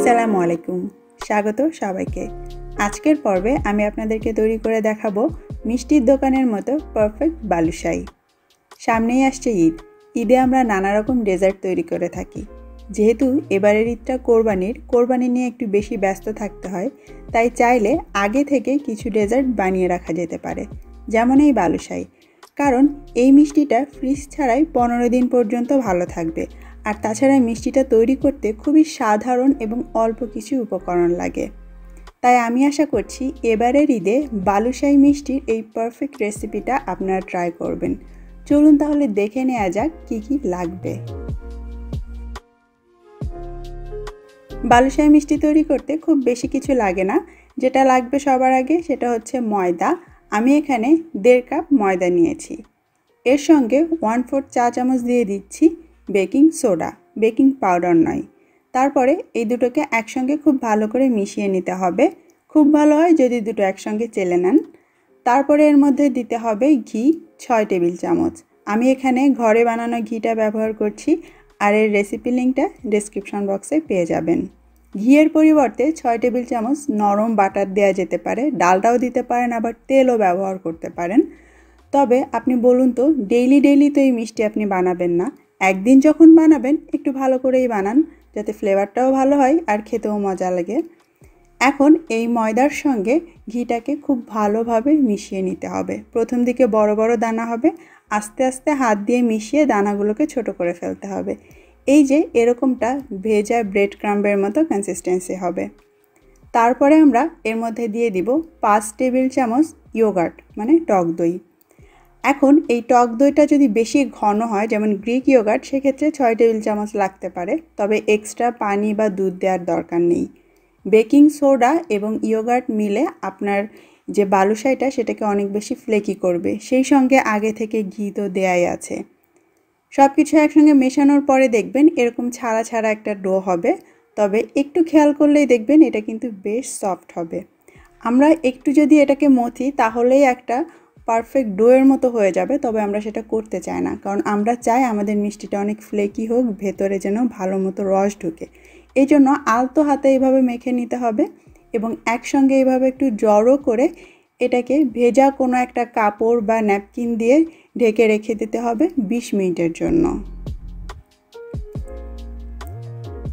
আসসালামু আলাইকুম, স্বাগত সবাইকে। আজকের পর্বে আমি আপনাদেরকে তৈরি করে দেখাবো মিষ্টির দোকানের মতো পারফেক্ট বালুশাহী। সামনেই আসছে ঈদ। ঈদে আমরা নানা রকম ডেজার্ট তৈরি করে থাকি। যেহেতু এবারের ঈদটা কোরবানি নিয়ে একটু বেশি ব্যস্ত থাকতে হয়, তাই চাইলে আগে থেকে কিছু ডেজার্ট বানিয়ে রাখা যেতে পারে, যেমন এই বালুশাহী। কারণ এই মিষ্টিটা ফ্রিজ ছাড়াই 15 দিন পর্যন্ত ভালো থাকবে। আর তাছাড়া মিষ্টিটা তৈরি করতে খুবই সাধারণ এবং অল্প কিছু উপকরণ লাগে। তাই আমি আশা করছি এবারের ঈদে বালুশাহী মিষ্টির এই পারফেক্ট রেসিপিটা আপনারা ট্রাই করবেন। চলুন তাহলে দেখে নেওয়া যাক কী কী লাগবে। বালুশাহী মিষ্টি তৈরি করতে খুব বেশি কিছু লাগে না। যেটা লাগবে সবার আগে সেটা হচ্ছে ময়দা। আমি এখানে 1.5 কাপ ময়দা নিয়েছি। এর সঙ্গে 1/4 চা চামচ দিয়ে দিচ্ছি বেকিং সোডা, বেকিং পাউডার নয়। তারপরে এই দুটোকে একসঙ্গে খুব ভালো করে মিশিয়ে নিতে হবে। খুব ভালো হয় যদি দুটো একসঙ্গে চেলে নেন। তারপরে এর মধ্যে দিতে হবে ঘি 6 টেবিল চামচ। আমি এখানে ঘরে বানানো ঘিটা ব্যবহার করছি, আর এর রেসিপি লিঙ্কটা ডেসক্রিপশন বক্সে পেয়ে যাবেন। ঘিয়ের পরিবর্তে 6 টেবিল চামচ নরম বাটার দেওয়া যেতে পারে, ডালটাও দিতে পারেন, আবার তেলও ব্যবহার করতে পারেন। তবে আপনি বলুন তো, ডেইলি তো এই মিষ্টি আপনি বানাবেন না। একদিন যখন বানাবেন একটু ভালো করেই বানান, যাতে ফ্লেভারটাও ভালো হয় আর খেতেও মজা লাগে। এখন এই ময়দার সঙ্গে ঘিটাকে খুব ভালোভাবে মিশিয়ে নিতে হবে। প্রথম দিকে বড় বড় দানা হবে, আস্তে আস্তে হাত দিয়ে মিশিয়ে দানাগুলোকে ছোট করে ফেলতে হবে। এই যে এরকমটা ভেজা ব্রেড ক্রাম্বের মতো কনসিস্টেন্সি হবে। তারপরে আমরা এর মধ্যে দিয়ে দিব 5 টেবিল চামচ ইয়োগার্ট, মানে টক দই। এখন এই টক দইটা যদি বেশি ঘন হয়, যেমন গ্রিক ইয়োগার্ট, সেক্ষেত্রে 6 টেবিল চামচ লাগতে পারে। তবে এক্সট্রা পানি বা দুধ দেওয়ার দরকার নেই। বেকিং সোডা এবং ইয়োগার্ট মিলে আপনার যে বালুশাহীটা সেটাকে অনেক বেশি ফ্লেকি করবে। সেই সঙ্গে আগে থেকে ঘি তো দেয়াই আছে। সব কিছু একসঙ্গে মেশানোর পরে দেখবেন এরকম ছাড়া ছাড়া একটা ডো হবে। তবে একটু খেয়াল করলেই দেখবেন এটা কিন্তু বেশ সফট হবে। আমরা একটু যদি এটাকে মথি তাহলেই একটা পারফেক্ট ডোয়ের মতো হয়ে যাবে, তবে আমরা সেটা করতে চাই না। কারণ আমরা চাই আমাদের মিষ্টিটা অনেক ফ্লেকি হোক, ভেতরে যেন ভালো মতো রস ঢুকে। এই জন্য আলতো হাতে এইভাবে মেখে নিতে হবে এবং একসঙ্গে এইভাবে একটু জড়ো করে এটাকে ভেজা কোনো একটা কাপড় বা ন্যাপকিন দিয়ে ঢেকে রেখে দিতে হবে 20 মিনিটের জন্য।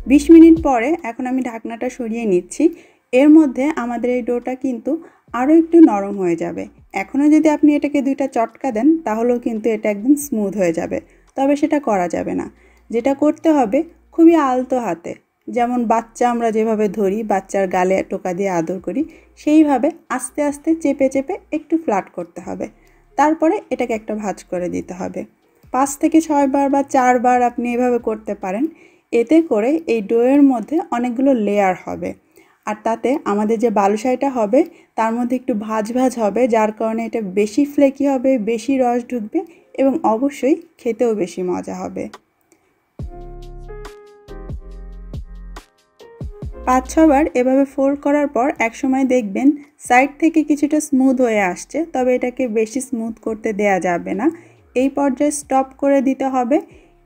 20 মিনিট পরে এখন আমি ঢাকনাটা সরিয়ে নিচ্ছি। এর মধ্যে আমাদের এই ডোটা কিন্তু আরও একটু নরম হয়ে যাবে। এখনও যদি আপনি এটাকে 2টা চটকা দেন তাহলেও কিন্তু এটা একদম স্মুথ হয়ে যাবে। তবে সেটা করা যাবে না। যেটা করতে হবে খুবই আলতো হাতে, যেমন বাচ্চা আমরা যেভাবে ধরি, বাচ্চার গালে টোকা দিয়ে আদর করি, সেইভাবে আস্তে আস্তে চেপে চেপে একটু ফ্ল্যাট করতে হবে। তারপরে এটাকে একটা ভাঁজ করে দিতে হবে। 5 থেকে 6 বার বা 4 বার আপনি এভাবে করতে পারেন। এতে করে এই ডোয়ের মধ্যে অনেকগুলো লেয়ার হবে, আর তাতে আমাদের যে বালুশাহীটা হবে তার মধ্যে একটু ভাঁজ ভাঁজ হবে, যার কারণে এটা বেশি ফ্লেকি হবে, বেশি রস ঢুকবে এবং অবশ্যই খেতেও বেশি মজা হবে। 5-6 বার এভাবে ফোল্ড করার পর একসময় দেখবেন সাইড থেকে কিছুটা স্মুথ হয়ে আসছে। তবে এটাকে বেশি স্মুথ করতে দেয়া যাবে না। এই পর্যায়ে স্টপ করে দিতে হবে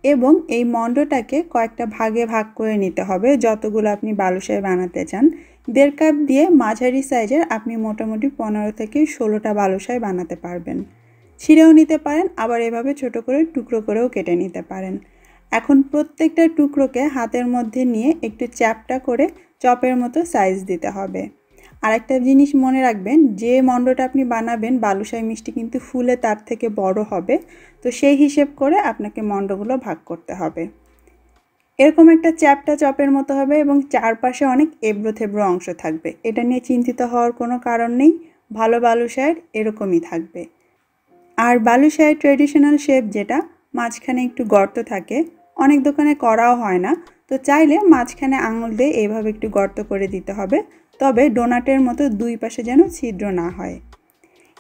এবং এই মণ্ডটাকে কয়েকটা ভাগে ভাগ করে নিতে হবে, যতগুলো আপনি বালুশাহী বানাতে চান। 1.5 কাপ দিয়ে মাঝারি সাইজের আপনি মোটামুটি 15 থেকে 16টা বালুশাহী বানাতে পারবেন। ছিঁড়েও নিতে পারেন, আবার এভাবে ছোট করে টুকরো করেও কেটে নিতে পারেন। এখন প্রত্যেকটা টুকরোকে হাতের মধ্যে নিয়ে একটু চ্যাপ্টা করে চপের মতো সাইজ দিতে হবে। আর একটা জিনিস মনে রাখবেন, যে মণ্ডটা আপনি বানাবেন বালুশাহী মিষ্টি কিন্তু ফুলে তার থেকে বড় হবে, তো সেই হিসেব করে আপনাকে মণ্ডগুলো ভাগ করতে হবে। এরকম একটা চ্যাপ্টা চপের মতো হবে এবং চারপাশে অনেক এবড়ো থেবড়ো অংশ থাকবে। এটা নিয়ে চিন্তিত হওয়ার কোনো কারণ নেই, ভালো বালুশাহীর এরকমই থাকবে। আর বালুশাহীর ট্রেডিশনাল শেপ যেটা, মাঝখানে একটু গর্ত থাকে, অনেক দোকানে করাও হয় না। তো চাইলে মাঝখানে আঙুল দিয়ে এইভাবে একটু গর্ত করে দিতে হবে, তবে ডোনাটের মতো দুই পাশে যেন ছিদ্র না হয়।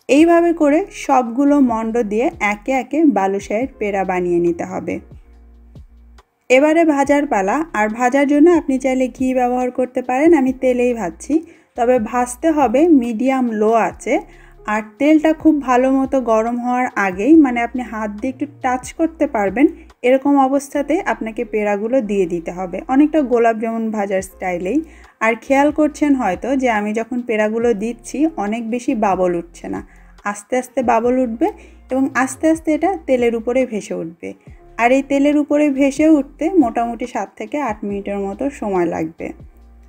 এইভাবে করে সবগুলো মণ্ড দিয়ে একে একে বালুশাহীর পেড়া বানিয়ে নিতে হবে। এবারে ভাজার পালা। আর ভাজার জন্য আপনি চাইলে ঘি ব্যবহার করতে পারেন, আমি তেলেই ভাজছি। তবে ভাজতে হবে মিডিয়াম লো আঁচে। আর তেলটা খুব ভালো মতো গরম হওয়ার আগেই, মানে আপনি হাত দিয়ে একটু টাচ করতে পারবেন এরকম অবস্থাতে আপনাকে পেড়াগুলো দিয়ে দিতে হবে, অনেকটা গোলাপ জামুন ভাজার স্টাইলেই। আর খেয়াল করছেন হয়তো যে আমি যখন পেড়াগুলো দিচ্ছি অনেক বেশি বাবল উঠছে না, আস্তে আস্তে বাবল উঠবে এবং আস্তে আস্তে এটা তেলের উপরে ভেসে উঠবে। আর এই তেলের উপরে ভেসে উঠতে মোটামুটি 7 থেকে 8 মিনিটের মতো সময় লাগবে।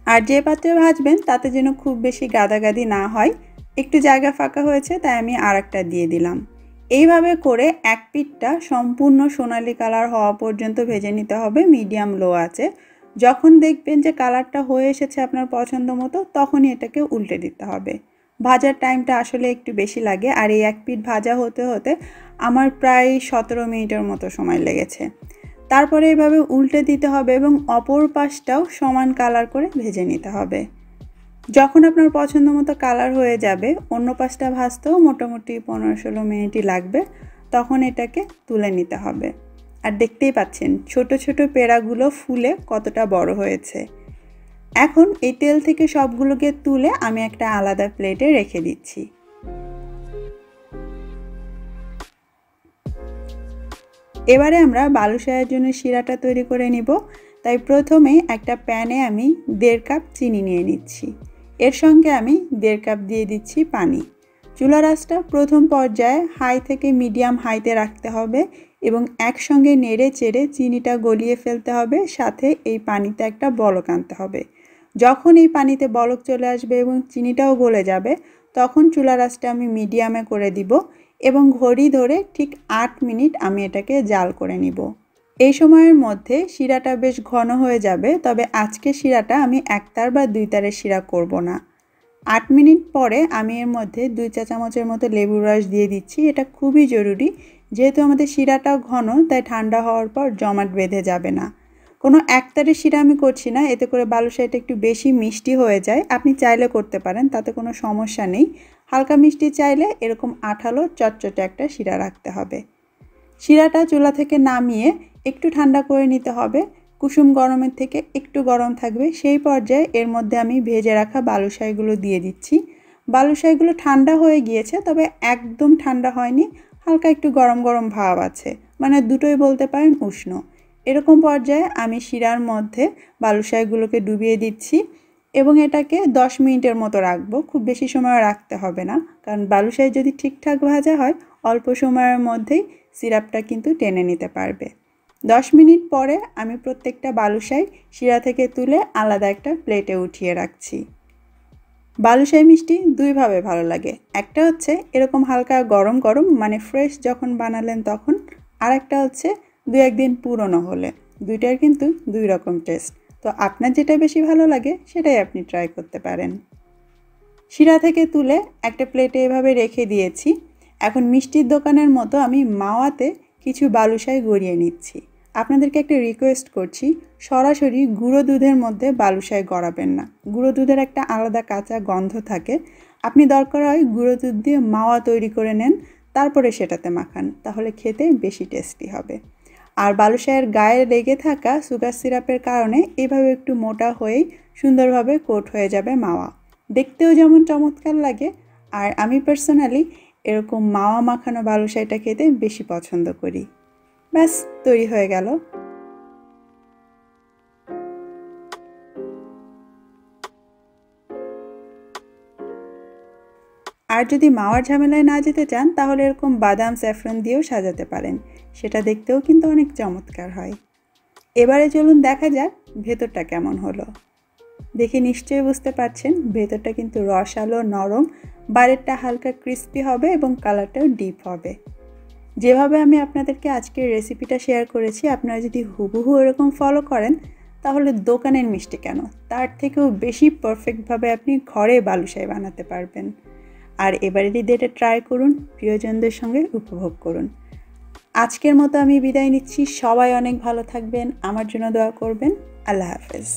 আর যে পাত্রে ভাজবেন তাতে যেন খুব বেশি গাদাগাদি না হয়। একটু জায়গা ফাঁকা হয়েছে তাই আমি আরেকটা দিয়ে দিলাম। এইভাবে করে এক পিঠটা সম্পূর্ণ সোনালি কালার হওয়া পর্যন্ত ভেজে নিতে হবে মিডিয়াম লো আঁচে। যখন দেখবেন যে কালারটা হয়ে এসেছে আপনার পছন্দ মতো, তখনই এটাকে উল্টে দিতে হবে। ভাজার টাইমটা আসলে একটু বেশি লাগে, আর এই এক পিঠ ভাজা হতে হতে আমার প্রায় 17 মিনিটের মতো সময় লেগেছে। তারপরে এভাবে উল্টে দিতে হবে এবং অপর পাশটাও সমান কালার করে ভেজে নিতে হবে। যখন আপনার পছন্দ মতো কালার হয়ে যাবে, অন্য পাশটা ভাজতেও মোটামুটি 15-16 মিনিটই লাগবে, তখন এটাকে তুলে নিতে হবে। আর দেখতেই পাচ্ছেন ছোট ছোট পেড়াগুলো ফুলে কতটা বড় হয়েছে। এখন এই তেল থেকে সবগুলোকে তুলে আমি একটা আলাদা প্লেটে রেখে দিচ্ছি। এবারে আমরা বালুশাহের জন্য শিরাটা তৈরি করে নিব। তাই প্রথমে একটা প্যানে আমি 1.5 কাপ চিনি নিয়ে নিচ্ছি। এর সঙ্গে আমি 1.5 কাপ দিয়ে দিচ্ছি পানি। চুলার আঁচটা প্রথম পর্যায়ে হাই থেকে মিডিয়াম হাইতে রাখতে হবে এবং একসঙ্গে নেড়ে চেড়ে চিনিটা গলিয়ে ফেলতে হবে, সাথে এই পানিতে একটা বলক আনতে হবে। যখন এই পানিতে বলক চলে আসবে এবং চিনিটাও গলে যাবে, তখন চুলার আঁচটা আমি মিডিয়ামে করে দিব এবং ঘড়ি ধরে ঠিক 8 মিনিট আমি এটাকে জাল করে নিব। এই সময়ের মধ্যে শিরাটা বেশ ঘন হয়ে যাবে, তবে আজকে শিরাটা আমি 1 তার বা 2 তারের শিরা করব না। 8 মিনিট পরে আমি এর মধ্যে 2 চা চামচের মতো লেবুর রস দিয়ে দিচ্ছি। এটা খুবই জরুরি, যেহেতু আমাদের শিরাটাও ঘন, তাই ঠান্ডা হওয়ার পর জমাট বেঁধে যাবে না। কোনো 1 তারের শিরা আমি করছি না, এতে করে বালুশাহিটা একটু বেশি মিষ্টি হয়ে যায়। আপনি চাইলে করতে পারেন, তাতে কোনো সমস্যা নেই। হালকা মিষ্টি চাইলে এরকম আঠালো চটচটে একটা শিরা রাখতে হবে। শিরাটা চুলা থেকে নামিয়ে একটু ঠান্ডা করে নিতে হবে। কুসুম গরমের থেকে একটু গরম থাকবে, সেই পর্যায়ে এর মধ্যে আমি ভেজে রাখা বালুশাহিগুলো দিয়ে দিচ্ছি। বালুশাহিগুলো ঠান্ডা হয়ে গিয়েছে, তবে একদম ঠান্ডা হয়নি, হালকা একটু গরম গরম ভাব আছে, মানে দুটোই বলতে পারেন উষ্ণ। এরকম পর্যায়ে আমি শিরার মধ্যে বালুশাহিগুলোকে ডুবিয়ে দিচ্ছি এবং এটাকে 10 মিনিটের মতো রাখবো। খুব বেশি সময় রাখতে হবে না, কারণ বালুশাহি যদি ঠিকঠাক ভাজা হয় অল্প সময়ের মধ্যেই সিরাপটা কিন্তু টেনে নিতে পারবে। 10 মিনিট পরে আমি প্রত্যেকটা বালুশাহি শিরা থেকে তুলে আলাদা একটা প্লেটে উঠিয়ে রাখছি। বালুশাহি মিষ্টি দুইভাবে ভালো লাগে। একটা হচ্ছে এরকম হালকা গরম গরম, মানে ফ্রেশ যখন বানালেন তখন, আর একটা হচ্ছে 2-1 দিন পুরনো হলে। দুইটার কিন্তু দুই রকম টেস্ট। তো আপনার যেটা বেশি ভালো লাগে সেটাই আপনি ট্রাই করতে পারেন। শিরা থেকে তুলে একটা প্লেটে এভাবে রেখে দিয়েছি। এখন মিষ্টির দোকানের মতো আমি মাওয়াতে কিছু বালুশাহি গড়িয়ে নিচ্ছি। আপনাদেরকে একটা রিকোয়েস্ট করছি, সরাসরি গুঁড়ো দুধের মধ্যে বালুশাহি গড়াবেন না। গুঁড়ো দুধের একটা আলাদা কাঁচা গন্ধ থাকে। আপনি দরকার হয় গুঁড়ো দুধ দিয়ে মাওয়া তৈরি করে নেন, তারপরে সেটাতে মাখান, তাহলে খেতে বেশি টেস্টি হবে। আর বালুশাহির গায়ে লেগে থাকা সুগার সিরাপের কারণে এভাবে একটু মোটা হয়েই সুন্দরভাবে কোট হয়ে যাবে মাওয়া। দেখতেও যেমন চমৎকার লাগে, আর আমি পার্সোনালি এরকম মাওয়া মাখানো বালুশাহিটা খেতে বেশি পছন্দ করি। ব্যাস, তৈরি হয়ে গেল। আর যদি মাওয়ার ঝামেলায় না যেতে চান, তাহলে এরকম বাদাম স্যাফরন দিয়েও সাজাতে পারেন, সেটা দেখতেও কিন্তু অনেক চমৎকার হয়। এবারে চলুন দেখা যাক ভেতরটা কেমন হলো। দেখে নিশ্চয়ই বুঝতে পারছেন ভেতরটা কিন্তু রসালো নরম, বাইরেরটা হালকা ক্রিস্পি হবে এবং কালারটাও ডিপ হবে। যেভাবে আমি আপনাদেরকে আজকের রেসিপিটা শেয়ার করেছি, আপনারা যদি হুবহু এরকম ফলো করেন, তাহলে দোকানের মিষ্টি কেন, তার থেকেও বেশি পারফেক্টভাবে আপনি ঘরে বালুশাহি বানাতে পারবেন। আর এবারে যদি এটা ট্রাই করুন, প্রিয়জনদের সঙ্গে উপভোগ করুন। আজকের মতো আমি বিদায় নিচ্ছি। সবাই অনেক ভালো থাকবেন, আমার জন্য দোয়া করবেন। আল্লাহ হাফেজ।